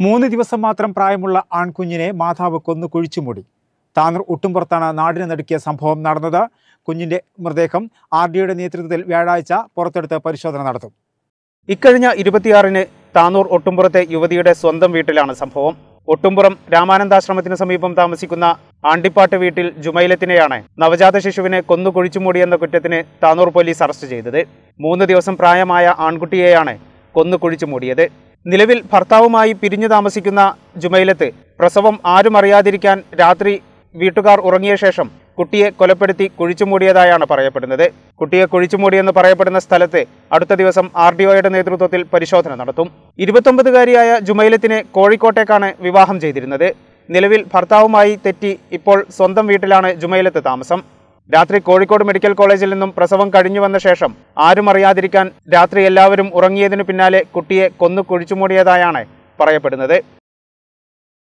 3 ദിവസം മാത്രം പ്രായമുള്ള ആൺകുഞ്ഞിനെ മാതാവ് കൊന്നു കുഴിച്ചുമൂടി. താനൂർ ഒട്ടുംപുറത്താണ് നാടിനെ നടുക്കിയ സംഭവം നടന്നത്. കുഞ്ഞിന്റെ മൃതദേഹം RDOയുടെ നേതൃത്വത്തിൽ വ്യാഴാഴ്ച പുറത്തെടുത്ത് പരിശോധന നടത്തും. ഇക്കഴിഞ്ഞ 26-ന് താനൂർ ഒട്ടുംപുറത്തെ യുവതിയുടെ സ്വന്തം വീട്ടിലാണ് സംഭവം. ഒട്ടുംപുറം രാമാനന്ദാശ്രമത്തിന് സമീപം താമസിക്കുന്ന ആണ്ടിപ്പാട്ട് വീട്ടിൽ ജുമൈലത്തിനെയാണ് നവജാത ശിശുവിനെ കൊന്നു കുഴിച്ചുമൂടിയെന്ന കുറ്റത്തിന് താനൂർ പോലീസ് അറസ്റ്റ് ചെയ്തത്. 3 ദിവസം പ്രായമായ ആൺകുട്ടിയെയാണ് കൊന്നു കുഴിച്ചുമൂടിയത്. നിലവിൽ ഭർത്താവുമായി പിരിഞ്ഞു താമസിക്കുന്ന ജുമൈലത്ത് പ്രസവം ആരും അറിയാതിരിക്കാൻ രാത്രി വീട്ടുകാർ ഉറങ്ങിയ ശേഷം കുട്ടിയെ കൊലപ്പെടുത്തി കുഴിച്ചുമൂടിയതായാണ് പറയപ്പെടുന്നത്. കുട്ടിയെ കുഴിച്ചുമൂടിയെന്ന് പറയപ്പെടുന്ന സ്ഥലത്ത് അടുത്ത ദിവസം RDOയുടെ നേതൃത്വത്തിൽ പരിശോധന നടത്തും. 29-കാരിയായ ജുമൈലത്തിനെ കോഴിക്കോട്ടേക്കാണ് വിവാഹം ചെയ്തിരുന്നത്. നിലവിൽ ഭർത്താവുമായി തെറ്റി ഇപ്പോൾ സ്വന്തം വീട്ടിലാണ് ജുമൈലത്ത് താമസം. രാത്രി കോഴിക്കോട് മെഡിക്കൽ കോളേജിൽ നിന്നും പ്രസവം കഴിഞ്ഞു വന്ന ശേഷം ആരും അറിയാതിരിക്കാൻ രാത്രി എല്ലാവരും ഉറങ്ങിയതിനു പിന്നാലെ കുട്ടിയെ കൊന്നു കുഴിച്ചുമൂടിയതായാണ് പറയപ്പെടുന്നത്.